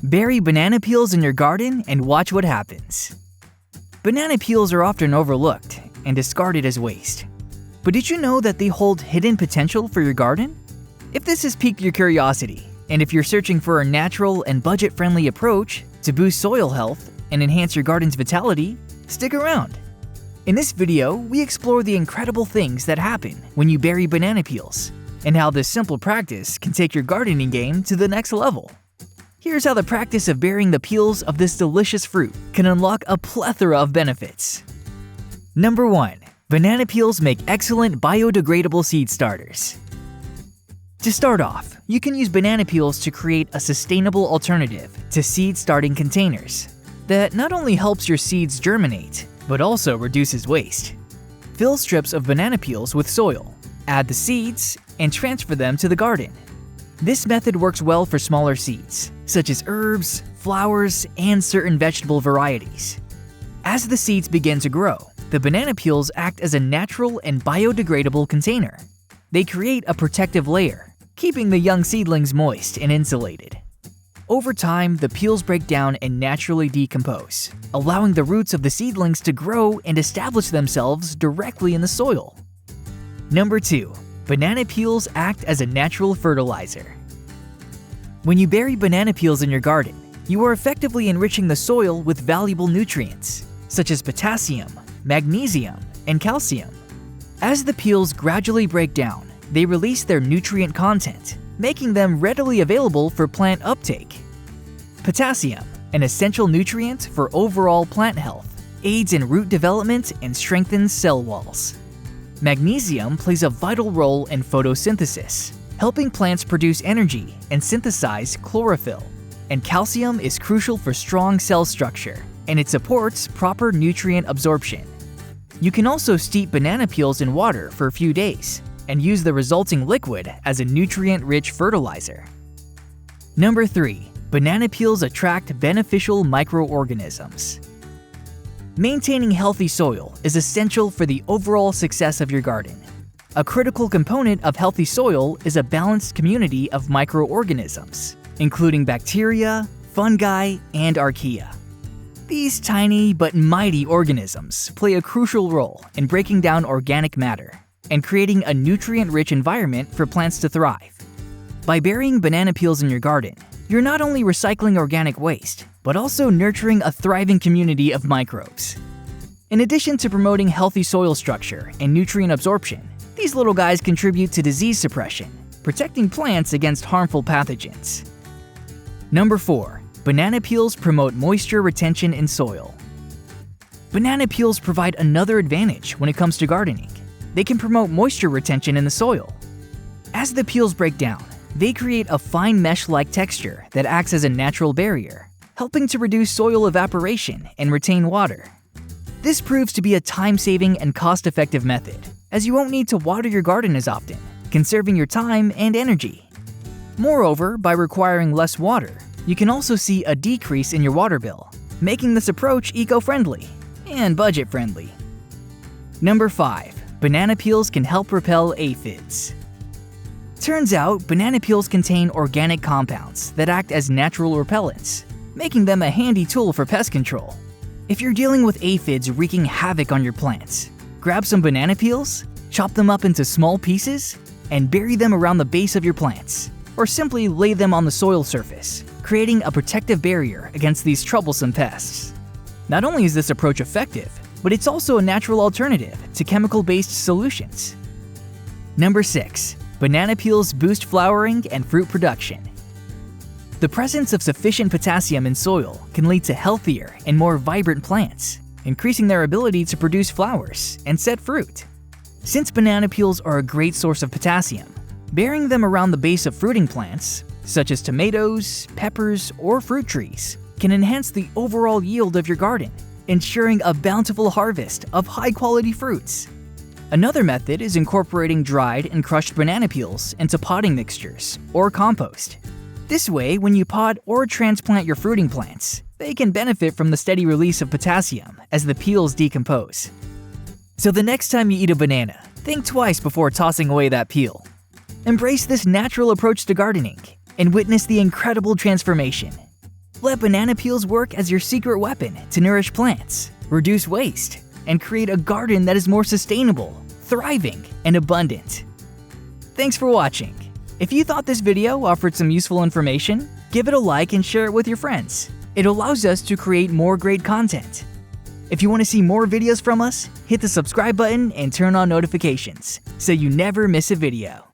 Bury banana peels in your garden and watch what happens. Banana peels are often overlooked and discarded as waste. But did you know that they hold hidden potential for your garden? If this has piqued your curiosity, and if you're searching for a natural and budget-friendly approach to boost soil health and enhance your garden's vitality, stick around. In this video, we explore the incredible things that happen when you bury banana peels, and how this simple practice can take your gardening game to the next level. Here's how the practice of burying the peels of this delicious fruit can unlock a plethora of benefits. Number 1. Banana peels make excellent biodegradable seed starters. To start off, you can use banana peels to create a sustainable alternative to seed starting containers that not only helps your seeds germinate, but also reduces waste. Fill strips of banana peels with soil, add the seeds, and transfer them to the garden. This method works well for smaller seeds, such as herbs, flowers, and certain vegetable varieties. As the seeds begin to grow, the banana peels act as a natural and biodegradable container. They create a protective layer, keeping the young seedlings moist and insulated. Over time, the peels break down and naturally decompose, allowing the roots of the seedlings to grow and establish themselves directly in the soil. Number 2. Banana peels act as a natural fertilizer. When you bury banana peels in your garden, you are effectively enriching the soil with valuable nutrients, such as potassium, magnesium, and calcium. As the peels gradually break down, they release their nutrient content, making them readily available for plant uptake. Potassium, an essential nutrient for overall plant health, aids in root development and strengthens cell walls. Magnesium plays a vital role in photosynthesis, helping plants produce energy and synthesize chlorophyll. And calcium is crucial for strong cell structure, and it supports proper nutrient absorption. You can also steep banana peels in water for a few days and use the resulting liquid as a nutrient-rich fertilizer. Number 3. Banana peels attract beneficial microorganisms. Maintaining healthy soil is essential for the overall success of your garden. A critical component of healthy soil is a balanced community of microorganisms, including bacteria, fungi, and archaea. These tiny but mighty organisms play a crucial role in breaking down organic matter and creating a nutrient-rich environment for plants to thrive. By burying banana peels in your garden, you're not only recycling organic waste, but also nurturing a thriving community of microbes. In addition to promoting healthy soil structure and nutrient absorption, these little guys contribute to disease suppression, protecting plants against harmful pathogens. Number 4. Banana peels promote moisture retention in soil. Banana peels provide another advantage when it comes to gardening. They can promote moisture retention in the soil. As the peels break down, they create a fine mesh-like texture that acts as a natural barrier, helping to reduce soil evaporation and retain water. This proves to be a time-saving and cost-effective method, as you won't need to water your garden as often, conserving your time and energy. Moreover, by requiring less water, you can also see a decrease in your water bill, making this approach eco-friendly and budget-friendly. Number 5. Banana peels can help repel aphids. Turns out, banana peels contain organic compounds that act as natural repellents, making them a handy tool for pest control. If you're dealing with aphids wreaking havoc on your plants, grab some banana peels, chop them up into small pieces, and bury them around the base of your plants, or simply lay them on the soil surface, creating a protective barrier against these troublesome pests. Not only is this approach effective, but it's also a natural alternative to chemical-based solutions. Number 6. Banana peels boost flowering and fruit production. The presence of sufficient potassium in soil can lead to healthier and more vibrant plants, increasing their ability to produce flowers and set fruit. Since banana peels are a great source of potassium, burying them around the base of fruiting plants, such as tomatoes, peppers, or fruit trees, can enhance the overall yield of your garden, ensuring a bountiful harvest of high-quality fruits. Another method is incorporating dried and crushed banana peels into potting mixtures or compost. This way, when you pot or transplant your fruiting plants, they can benefit from the steady release of potassium as the peels decompose. So the next time you eat a banana, think twice before tossing away that peel. Embrace this natural approach to gardening and witness the incredible transformation. Let banana peels work as your secret weapon to nourish plants, reduce waste, and create a garden that is more sustainable, thriving, and abundant. Thanks for watching. If you thought this video offered some useful information, give it a like and share it with your friends. It allows us to create more great content. If you want to see more videos from us, hit the subscribe button and turn on notifications so you never miss a video.